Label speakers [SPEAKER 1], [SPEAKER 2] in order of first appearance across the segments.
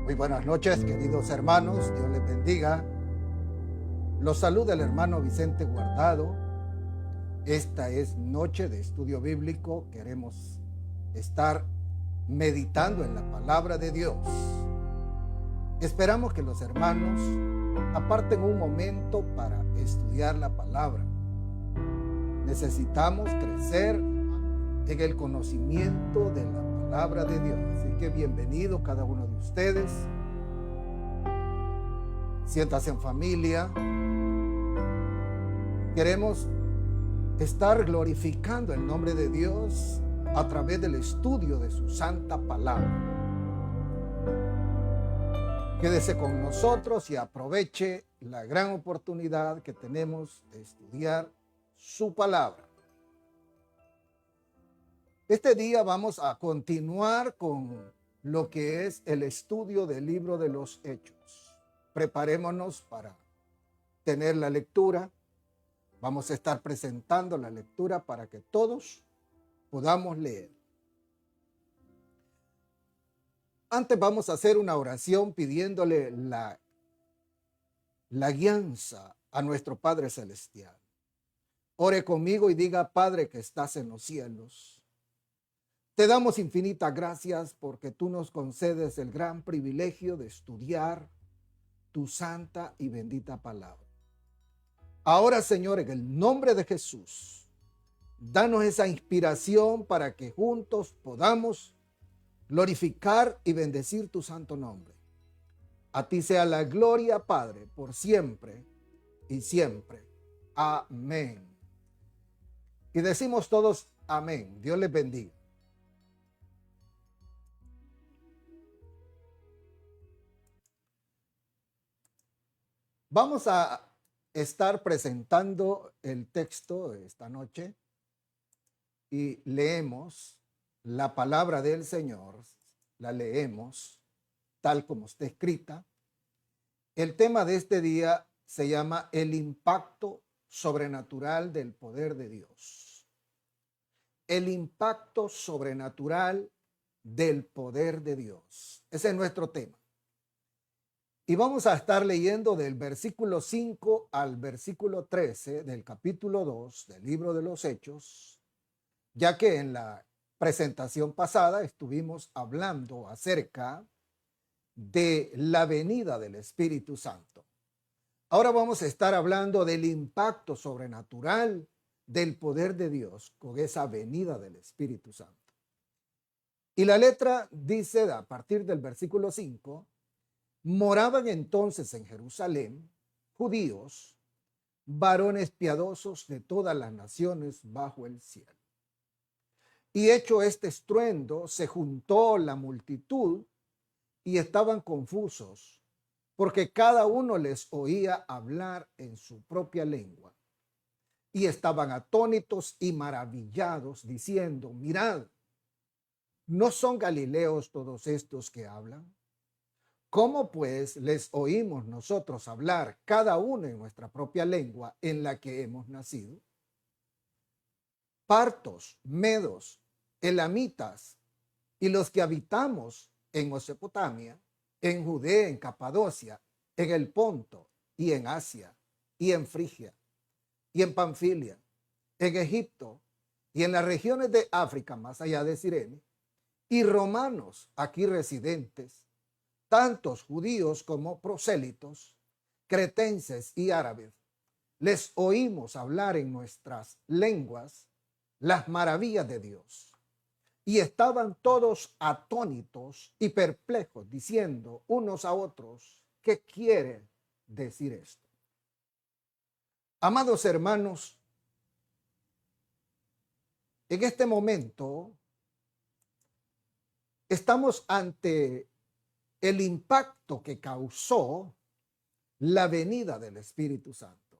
[SPEAKER 1] Muy buenas noches, queridos hermanos. Dios les bendiga. Los saluda el hermano Vicente Guardado. Esta es noche de estudio bíblico. Queremos estar meditando en la palabra de Dios. Esperamos que los hermanos aparten un momento para estudiar la palabra. Necesitamos crecer en el conocimiento de la palabra de Dios. Así que bienvenido cada uno de ustedes. Siéntase en familia. Queremos estar glorificando el nombre de Dios a través del estudio de su santa palabra. Quédese con nosotros y aproveche la gran oportunidad que tenemos de estudiar su palabra. Este día vamos a continuar con lo que es el estudio del libro de los Hechos. Preparémonos para tener la lectura. Vamos a estar presentando la lectura para que todos podamos leer. Antes vamos a hacer una oración pidiéndole la guianza a nuestro Padre Celestial. Ore conmigo y diga: Padre que estás en los cielos, te damos infinitas gracias porque tú nos concedes el gran privilegio de estudiar tu santa y bendita palabra. Ahora, Señor, en el nombre de Jesús, danos esa inspiración para que juntos podamos glorificar y bendecir tu santo nombre. A ti sea la gloria, Padre, por siempre y siempre. Amén. Y decimos todos amén. Dios les bendiga. Vamos a estar presentando el texto esta noche y leemos la palabra del Señor, la leemos tal como está escrita. El tema de este día se llama el impacto sobrenatural del poder de Dios. El impacto sobrenatural del poder de Dios. Ese es nuestro tema. Y vamos a estar leyendo del versículo 5 al versículo 13 del capítulo 2 del libro de los Hechos, ya que en la presentación pasada estuvimos hablando acerca de la venida del Espíritu Santo. Ahora vamos a estar hablando del impacto sobrenatural del poder de Dios con esa venida del Espíritu Santo. Y la letra dice a partir del versículo 5: moraban entonces en Jerusalén judíos, varones piadosos de todas las naciones bajo el cielo. Y hecho este estruendo, se juntó la multitud y estaban confusos, porque cada uno les oía hablar en su propia lengua. Y estaban atónitos y maravillados, diciendo: mirad, ¿no son galileos todos estos que hablan? ¿Cómo pues les oímos nosotros hablar cada uno en nuestra propia lengua en la que hemos nacido? Partos, medos, elamitas y los que habitamos en Mesopotamia, en Judea, en Capadocia, en el Ponto y en Asia y en Frigia y en Panfilia, en Egipto y en las regiones de África más allá de Cirene, y romanos aquí residentes, tantos judíos como prosélitos, cretenses y árabes, les oímos hablar en nuestras lenguas las maravillas de Dios. Y estaban todos atónitos y perplejos, diciendo unos a otros: ¿qué quiere decir esto? Amados hermanos, en este momento estamos ante el impacto que causó la venida del Espíritu Santo.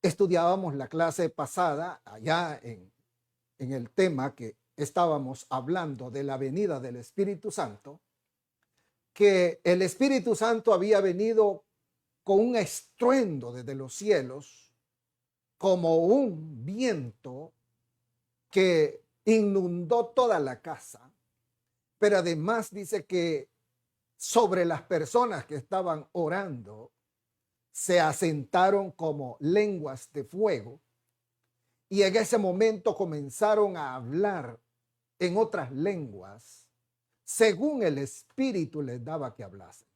[SPEAKER 1] Estudiábamos la clase pasada allá en el tema que estábamos hablando de la venida del Espíritu Santo, que el Espíritu Santo había venido con un estruendo desde los cielos, como un viento que inundó toda la casa pero además dice que sobre las personas que estaban orando se asentaron como lenguas de fuego y en ese momento comenzaron a hablar en otras lenguas según el Espíritu les daba que hablasen.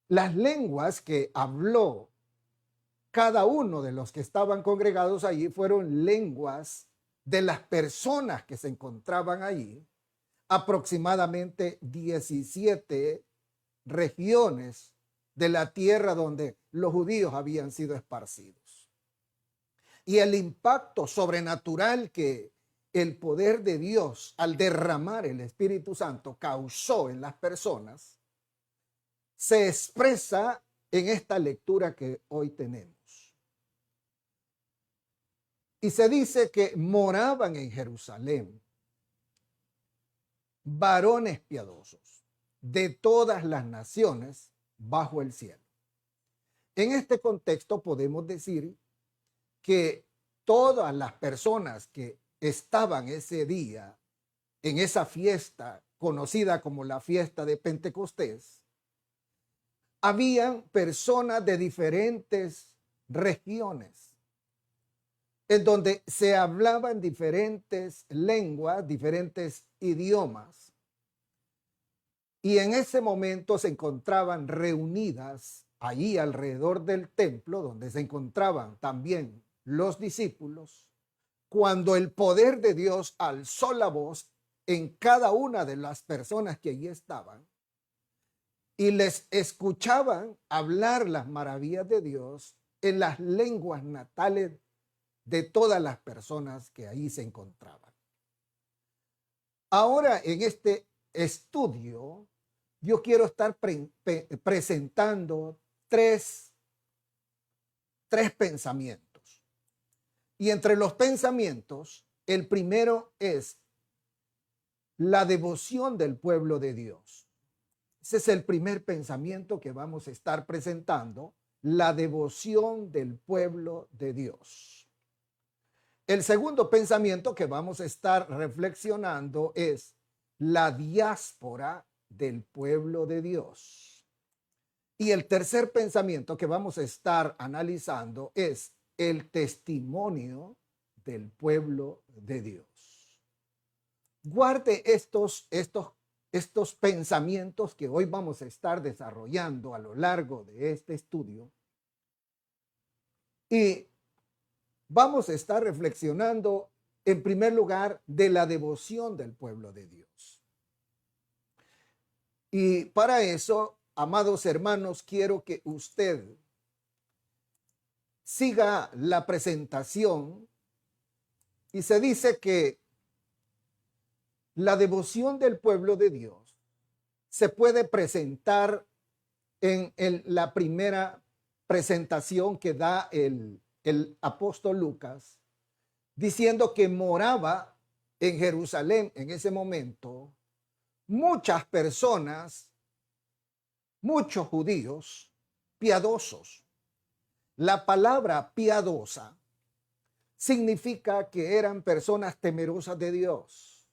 [SPEAKER 1] Las lenguas que habló cada uno de los que estaban congregados allí fueron lenguas de las personas que se encontraban allí, aproximadamente 17 regiones de la tierra donde los judíos habían sido esparcidos. Y el impacto sobrenatural que el poder de Dios al derramar el Espíritu Santo causó en las personas se expresa en esta lectura que hoy tenemos. Y se dice que moraban en Jerusalén varones piadosos de todas las naciones bajo el cielo. En este contexto podemos decir que todas las personas que estaban ese día en esa fiesta conocida como la fiesta de Pentecostés, habían personas de diferentes regiones en donde se hablaban diferentes lenguas, diferentes idiomas. Y en ese momento se encontraban reunidas allí alrededor del templo, donde se encontraban también los discípulos, cuando el poder de Dios alzó la voz en cada una de las personas que allí estaban y les escuchaban hablar las maravillas de Dios en las lenguas natales de todas las personas que ahí se encontraban. Ahora, en este estudio, yo quiero estar presentando tres pensamientos. Y entre los pensamientos, el primero es la devoción del pueblo de Dios. Ese es el primer pensamiento que vamos a estar presentando, la devoción del pueblo de Dios. El segundo pensamiento que vamos a estar reflexionando es la diáspora del pueblo de Dios. Y el tercer pensamiento que vamos a estar analizando es el testimonio del pueblo de Dios. Guarde estos pensamientos que hoy vamos a estar desarrollando a lo largo de este estudio y vamos a estar reflexionando en primer lugar de la devoción del pueblo de Dios. Y para eso, amados hermanos, quiero que usted siga la presentación y se dice que la devoción del pueblo de Dios se puede presentar en la primera presentación que da el apóstol Lucas, diciendo que moraba en Jerusalén en ese momento muchas personas, muchos judíos piadosos. La palabra piadosa significa que eran personas temerosas de Dios,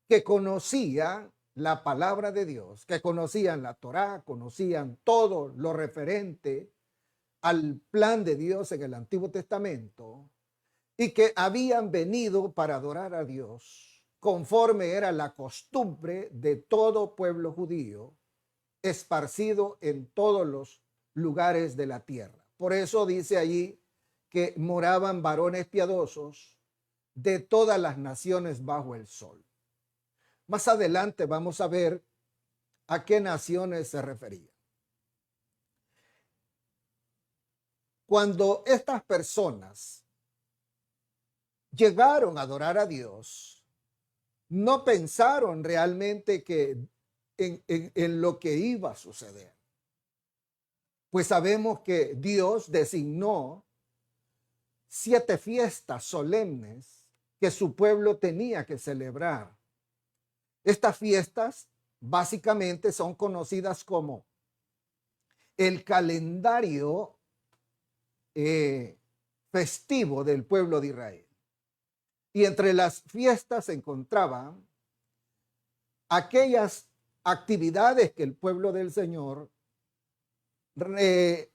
[SPEAKER 1] que conocían la palabra de Dios, que conocían la Torá, conocían todo lo referente al plan de Dios en el Antiguo Testamento y que habían venido para adorar a Dios conforme era la costumbre de todo pueblo judío esparcido en todos los lugares de la tierra. Por eso dice allí que moraban varones piadosos de todas las naciones bajo el sol. Más adelante vamos a ver a qué naciones se refería. Cuando estas personas llegaron a adorar a Dios, no pensaron realmente que en lo que iba a suceder. Pues sabemos que Dios designó 7 fiestas solemnes que su pueblo tenía que celebrar. Estas fiestas básicamente son conocidas como el calendario festivo del pueblo de Israel. Y entre las fiestas se encontraban aquellas actividades que el pueblo del Señor le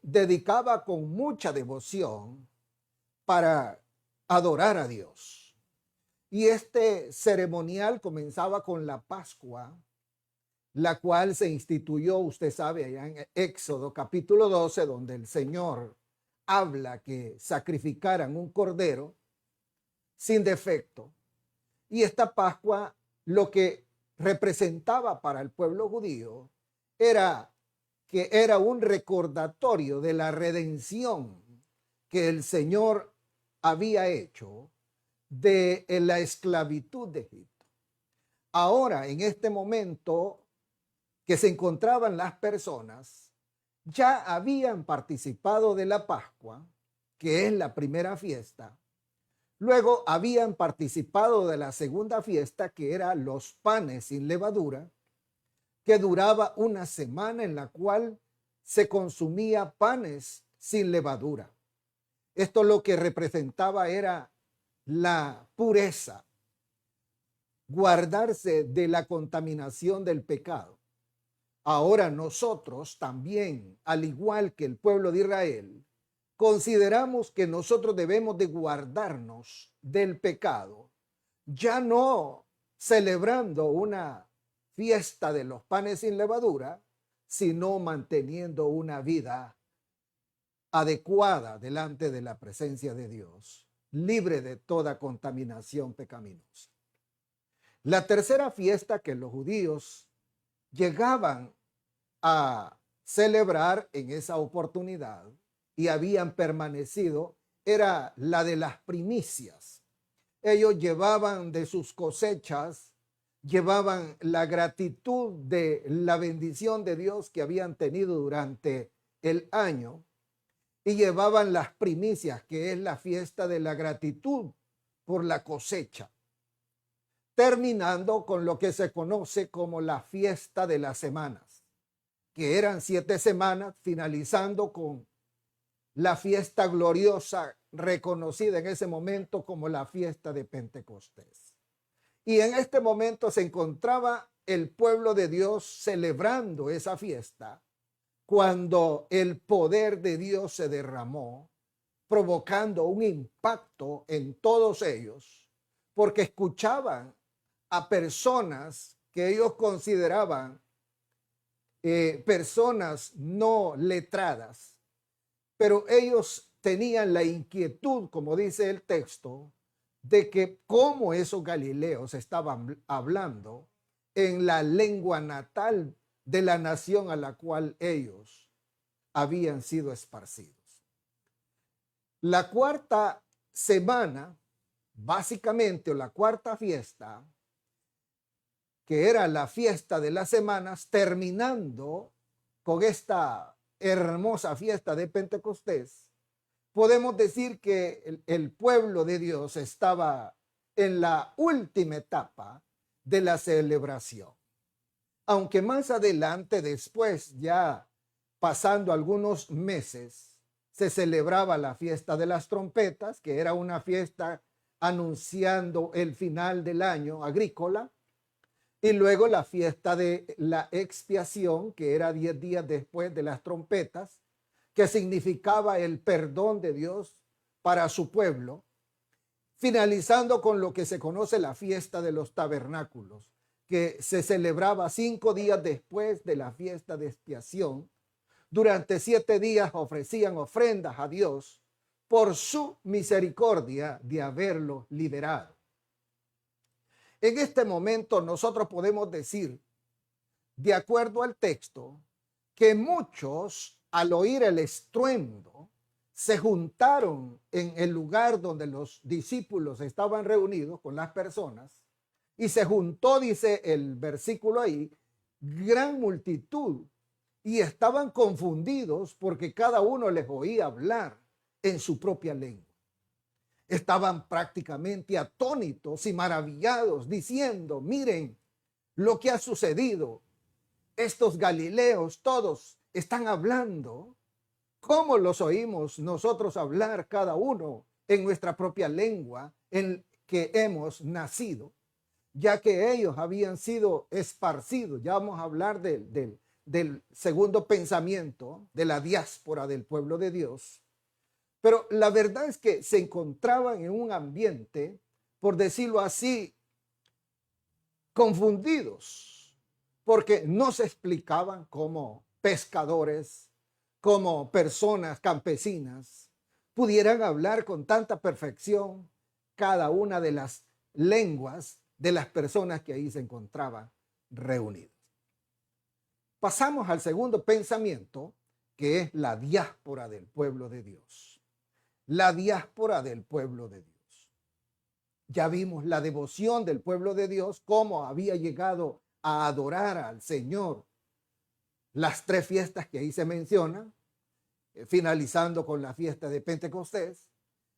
[SPEAKER 1] dedicaba con mucha devoción para adorar a Dios. Y este ceremonial comenzaba con la Pascua, la cual se instituyó, usted sabe, allá en Éxodo capítulo 12, donde el Señor habla que sacrificaran un cordero sin defecto. Y esta Pascua lo que representaba para el pueblo judío era que era un recordatorio de la redención que el Señor había hecho de la esclavitud de Egipto. Ahora, en este momento que se encontraban las personas, ya habían participado de la Pascua, que es la primera fiesta. Luego habían participado de la segunda fiesta, que era los panes sin levadura, que duraba una semana, en la cual se consumía panes sin levadura. Esto lo que representaba era la pureza, guardarse de la contaminación del pecado. Ahora nosotros también, al igual que el pueblo de Israel, consideramos que nosotros debemos de guardarnos del pecado, ya no celebrando una fiesta de los panes sin levadura, sino manteniendo una vida adecuada delante de la presencia de Dios, libre de toda contaminación pecaminosa. La tercera fiesta que los judíos llegaban a celebrar en esa oportunidad y habían permanecido era la de las primicias. Ellos llevaban de sus cosechas, llevaban la gratitud de la bendición de Dios que habían tenido durante el año y llevaban las primicias, que es la fiesta de la gratitud por la cosecha, terminando con lo que se conoce como la fiesta de las semanas, que eran 7 semanas, finalizando con la fiesta gloriosa reconocida en ese momento como la fiesta de Pentecostés. Y en este momento se encontraba el pueblo de Dios celebrando esa fiesta, cuando el poder de Dios se derramó, provocando un impacto en todos ellos, porque escuchaban a personas que ellos consideraban personas no letradas, pero ellos tenían la inquietud, como dice el texto, de que cómo esos galileos estaban hablando en la lengua natal de la nación a la cual ellos habían sido esparcidos. La cuarta semana, básicamente, o la cuarta fiesta, que era la fiesta de las semanas, terminando con esta hermosa fiesta de Pentecostés, podemos decir que el pueblo de Dios estaba en la última etapa de la celebración. Aunque más adelante, después, ya pasando algunos meses, se celebraba la fiesta de las trompetas, que era una fiesta anunciando el final del año agrícola, y luego la fiesta de la expiación, que era 10 días después de las trompetas, que significaba el perdón de Dios para su pueblo, finalizando con lo que se conoce la fiesta de los tabernáculos, que se celebraba 5 días después de la fiesta de expiación. Durante 7 días ofrecían ofrendas a Dios por su misericordia de haberlos liberado. En este momento nosotros podemos decir, de acuerdo al texto, que muchos, al oír el estruendo, se juntaron en el lugar donde los discípulos estaban reunidos con las personas, y se juntó, dice el versículo ahí, gran multitud, y estaban confundidos porque cada uno les oía hablar en su propia lengua. Estaban prácticamente atónitos y maravillados, diciendo, miren lo que ha sucedido. Estos galileos todos están hablando. ¿Cómo los oímos nosotros hablar cada uno en nuestra propia lengua en que hemos nacido? ya que ellos habían sido esparcidos. Ya vamos a hablar del segundo pensamiento, de la diáspora del pueblo de Dios. Pero la verdad es que se encontraban en un ambiente, por decirlo así, confundidos, porque no se explicaban como pescadores, como personas campesinas, pudieran hablar con tanta perfección cada una de las lenguas de las personas que ahí se encontraban reunidas. Pasamos al segundo pensamiento, que es la diáspora del pueblo de Dios. La diáspora del pueblo de Dios. Ya vimos la devoción del pueblo de Dios, cómo había llegado a adorar al Señor. Las 3 fiestas que ahí se mencionan, finalizando con la fiesta de Pentecostés.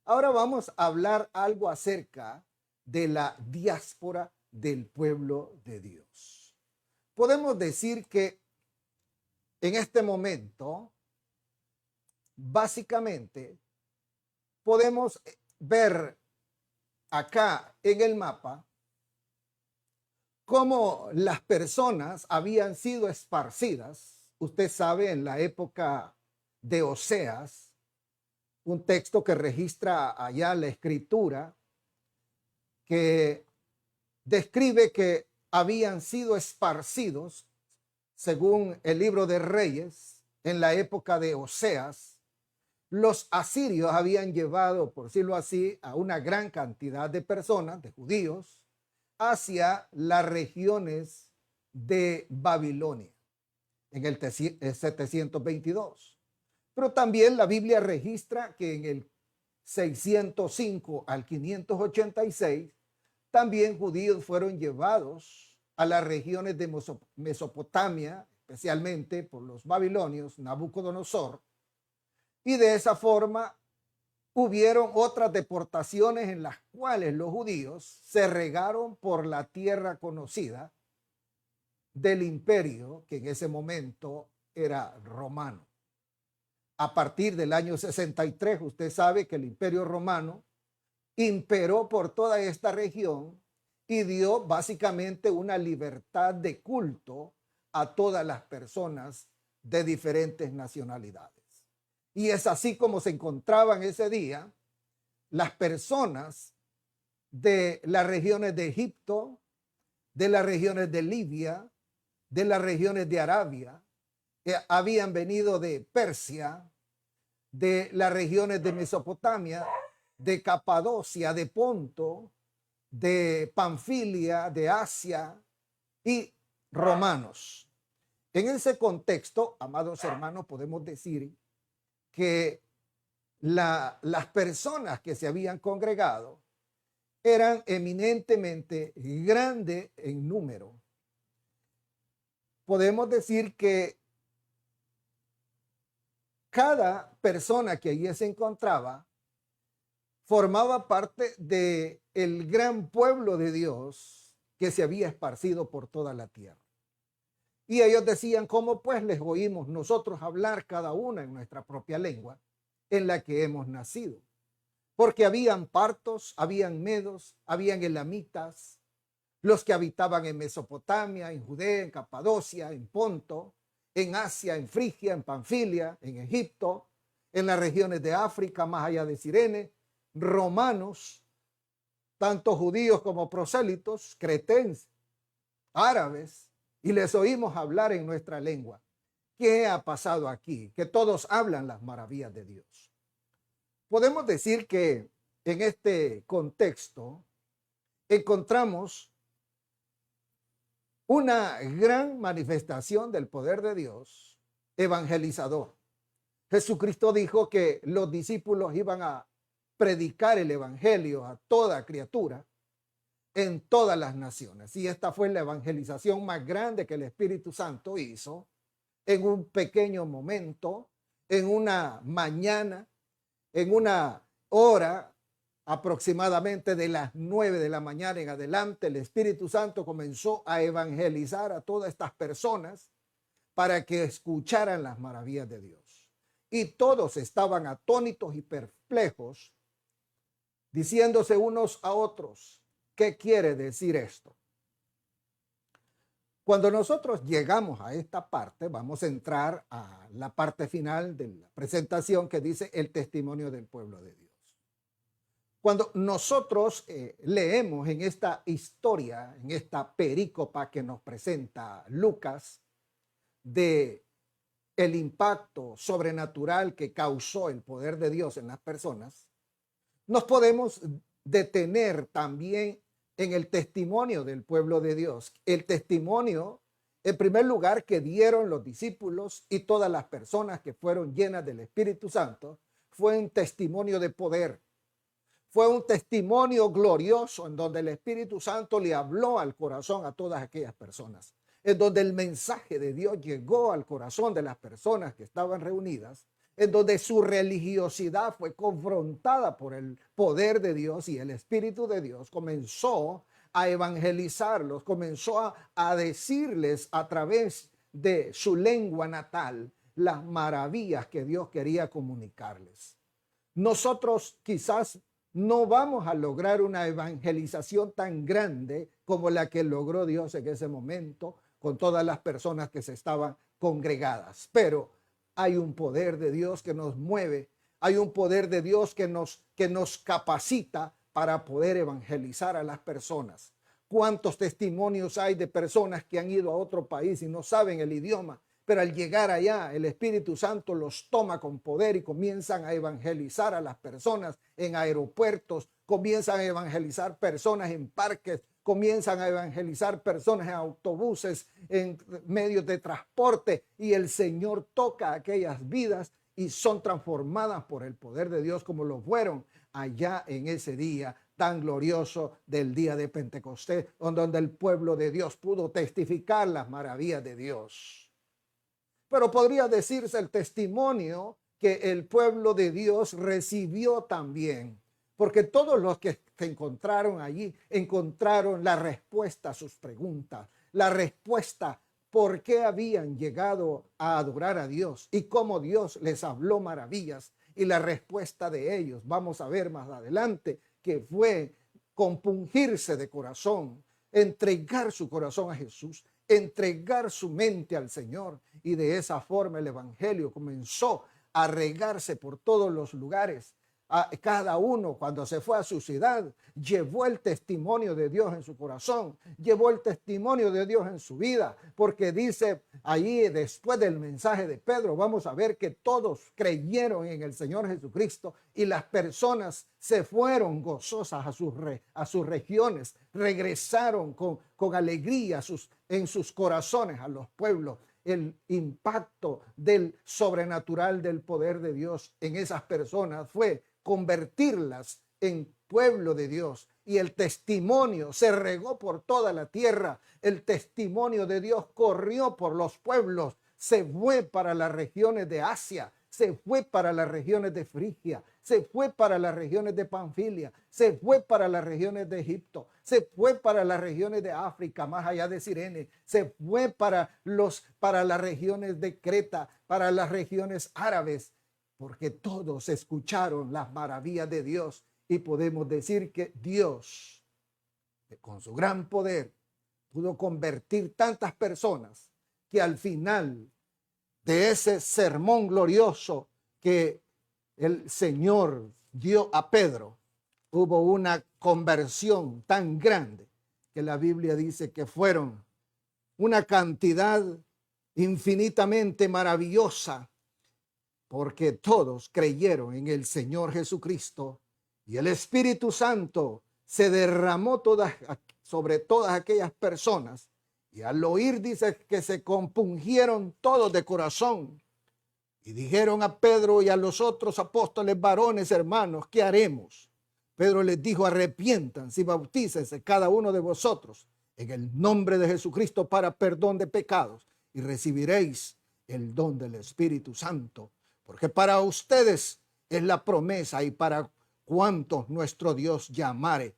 [SPEAKER 1] Ahora vamos a hablar algo acerca de la diáspora del pueblo de Dios. Podemos decir que en este momento, básicamente, podemos ver acá en el mapa cómo las personas habían sido esparcidas. Usted sabe, en la época de Oseas, un texto que registra allá la escritura, que describe que habían sido esparcidos, según el libro de Reyes, en la época de Oseas. Los asirios habían llevado, por decirlo así, a una gran cantidad de personas, de judíos, hacia las regiones de Babilonia en el 722. Pero también la Biblia registra que en el 605 al 586 también judíos fueron llevados a las regiones de Mesopotamia, especialmente por los babilonios, Nabucodonosor, y de esa forma hubieron otras deportaciones en las cuales los judíos se regaron por la tierra conocida del imperio, que en ese momento era romano. A partir del año 63, usted sabe que el imperio romano imperó por toda esta región y dio básicamente una libertad de culto a todas las personas de diferentes nacionalidades. Y es así como se encontraban ese día las personas de las regiones de Egipto, de las regiones de Libia, de las regiones de Arabia, que habían venido de Persia, de las regiones de Mesopotamia, de Capadocia, de Ponto, de Panfilia, de Asia y romanos. En ese contexto, amados hermanos, podemos decir que las personas que se habían congregado eran eminentemente grandes en número. Podemos decir que cada persona que allí se encontraba formaba parte del gran pueblo de Dios que se había esparcido por toda la tierra. Y ellos decían, ¿cómo pues les oímos nosotros hablar cada una en nuestra propia lengua en la que hemos nacido? Porque habían partos, habían medos, habían elamitas, los que habitaban en Mesopotamia, en Judea, en Capadocia, en Ponto, en Asia, en Frigia, en Panfilia, en Egipto, en las regiones de África, más allá de Cirene, romanos, tanto judíos como prosélitos, cretenses, árabes, y les oímos hablar en nuestra lengua. ¿Qué ha pasado aquí? Que todos hablan las maravillas de Dios. Podemos decir que en este contexto encontramos una gran manifestación del poder de Dios evangelizador. Jesucristo dijo que los discípulos iban a predicar el evangelio a toda criatura en todas las naciones. Y esta fue la evangelización más grande que el Espíritu Santo hizo en un pequeño momento, en una mañana, en una hora aproximadamente de las 9 de la mañana en adelante. El Espíritu Santo comenzó a evangelizar a todas estas personas para que escucharan las maravillas de Dios. Y todos estaban atónitos y perplejos, diciéndose unos a otros, ¿qué quiere decir esto? Cuando nosotros llegamos a esta parte, vamos a entrar a la parte final de la presentación que dice el testimonio del pueblo de Dios. Cuando nosotros leemos en esta historia, en esta perícopa que nos presenta Lucas, de el impacto sobrenatural que causó el poder de Dios en las personas, nos podemos detener también en el testimonio del pueblo de Dios. El testimonio, en primer lugar, que dieron los discípulos y todas las personas que fueron llenas del Espíritu Santo, fue un testimonio de poder. Fue un testimonio glorioso en donde el Espíritu Santo le habló al corazón a todas aquellas personas, en donde el mensaje de Dios llegó al corazón de las personas que estaban reunidas, en donde su religiosidad fue confrontada por el poder de Dios y el Espíritu de Dios comenzó a evangelizarlos, comenzó a decirles a través de su lengua natal las maravillas que Dios quería comunicarles. Nosotros quizás no vamos a lograr una evangelización tan grande como la que logró Dios en ese momento con todas las personas que se estaban congregadas, pero hay un poder de Dios que nos mueve, hay un poder de Dios que nos capacita para poder evangelizar a las personas. ¿Cuántos testimonios hay de personas que han ido a otro país y no saben el idioma, pero al llegar allá el Espíritu Santo los toma con poder y comienzan a evangelizar a las personas en aeropuertos, comienzan a evangelizar personas en parques, comienzan a evangelizar personas en autobuses, en medios de transporte, y el Señor toca aquellas vidas y son transformadas por el poder de Dios como lo fueron allá en ese día tan glorioso del día de Pentecostés, donde el pueblo de Dios pudo testificar las maravillas de Dios. Pero podría decirse el testimonio que el pueblo de Dios recibió también, porque todos los que se encontraron allí encontraron la respuesta a sus preguntas, la respuesta por qué habían llegado a adorar a Dios y cómo Dios les habló maravillas, y la respuesta de ellos, vamos a ver más adelante, que fue compungirse de corazón, entregar su corazón a Jesús, entregar su mente al Señor, y de esa forma el evangelio comenzó a regarse por todos los lugares. Cada uno, cuando se fue a su ciudad, llevó el testimonio de Dios en su corazón, llevó el testimonio de Dios en su vida, porque dice ahí, después del mensaje de Pedro, vamos a ver que todos creyeron en el Señor Jesucristo y las personas se fueron gozosas a sus regiones, regresaron con alegría en sus corazones a los pueblos. El impacto del sobrenatural del poder de Dios en esas personas fue convertirlas en pueblo de Dios, y el testimonio se regó por toda la tierra. El testimonio de Dios corrió por los pueblos, se fue para las regiones de Asia, se fue para las regiones de Frigia, se fue para las regiones de Panfilia, se fue para las regiones de Egipto, se fue para las regiones de África, más allá de Cirene, se fue para las regiones de Creta, para las regiones árabes, porque todos escucharon las maravillas de Dios, y podemos decir que Dios, con su gran poder, pudo convertir tantas personas que al final de ese sermón glorioso que el Señor dio a Pedro, hubo una conversión tan grande que la Biblia dice que fueron una cantidad infinitamente maravillosa, porque todos creyeron en el Señor Jesucristo y el Espíritu Santo se derramó sobre todas aquellas personas, y al oír dice que se compungieron todos de corazón y dijeron a Pedro y a los otros apóstoles: varones, hermanos, ¿qué haremos? Pedro les dijo: arrepiéntanse y bautícense cada uno de vosotros en el nombre de Jesucristo para perdón de pecados, y recibiréis el don del Espíritu Santo, porque para ustedes es la promesa y para cuantos nuestro Dios llamare.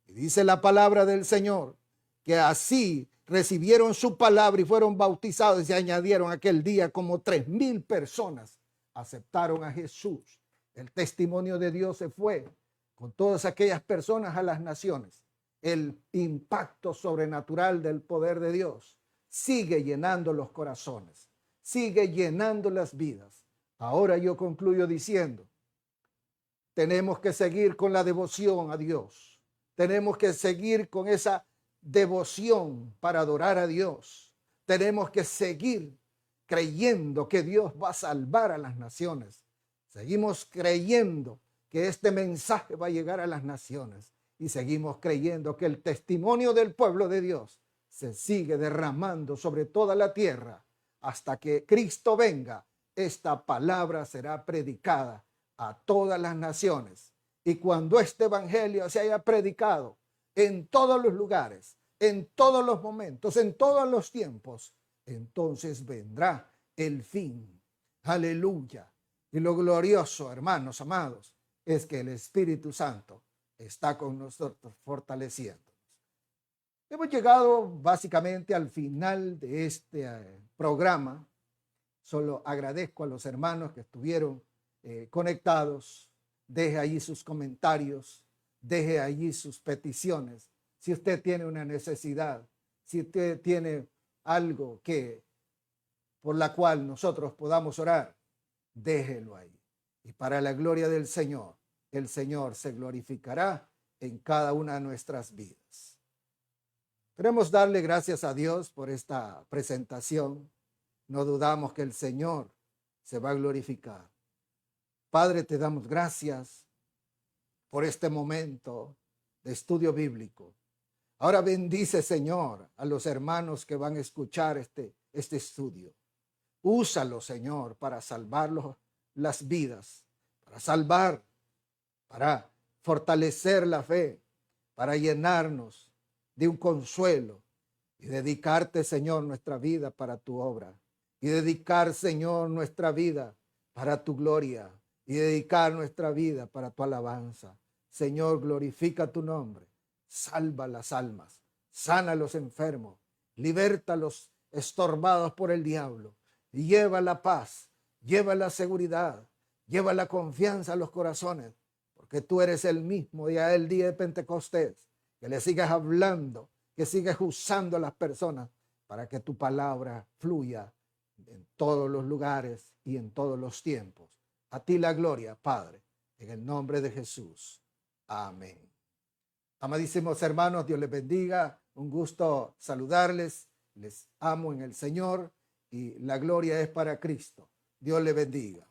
[SPEAKER 1] Y dice la palabra del Señor que así recibieron su palabra y fueron bautizados, y se añadieron aquel día como 3,000 personas aceptaron a Jesús. El testimonio de Dios se fue con todas aquellas personas a las naciones. El impacto sobrenatural del poder de Dios sigue llenando los corazones, sigue llenando las vidas. Ahora yo concluyo diciendo, tenemos que seguir con la devoción a Dios. Tenemos que seguir con esa devoción para adorar a Dios. Tenemos que seguir creyendo que Dios va a salvar a las naciones. Seguimos creyendo que este mensaje va a llegar a las naciones. Y seguimos creyendo que el testimonio del pueblo de Dios se sigue derramando sobre toda la tierra. Hasta que Cristo venga, esta palabra será predicada a todas las naciones. Y cuando este evangelio se haya predicado en todos los lugares, en todos los momentos, en todos los tiempos, entonces vendrá el fin. Aleluya. Y lo glorioso, hermanos amados, es que el Espíritu Santo está con nosotros fortaleciéndonos. Hemos llegado básicamente al final de este programa. Solo agradezco a los hermanos que estuvieron conectados. Deje allí sus comentarios, deje allí sus peticiones. Si usted tiene una necesidad, si usted tiene algo por la cual nosotros podamos orar, déjelo ahí. Y para la gloria del Señor, el Señor se glorificará en cada una de nuestras vidas. Queremos darle gracias a Dios por esta presentación. No dudamos que el Señor se va a glorificar. Padre, te damos gracias por este momento de estudio bíblico. Ahora bendice, Señor, a los hermanos que van a escuchar este estudio. Úsalo, Señor, para salvar las vidas, para salvar, para fortalecer la fe, para llenarnos de un consuelo y dedicarte, Señor, nuestra vida para tu obra. Y dedicar, Señor, nuestra vida para tu gloria. Y dedicar nuestra vida para tu alabanza. Señor, glorifica tu nombre. Salva las almas. Sana a los enfermos. Liberta a los estorbados por el diablo. Y lleva la paz. Lleva la seguridad. Lleva la confianza a los corazones. Porque tú eres el mismo día del día de Pentecostés. Que le sigas hablando. Que sigas usando a las personas para que tu palabra fluya en todos los lugares y en todos los tiempos. A ti la gloria, Padre, en el nombre de Jesús. Amén. Amadísimos hermanos, Dios les bendiga. Un gusto saludarles. Les amo en el Señor y la gloria es para Cristo. Dios les bendiga.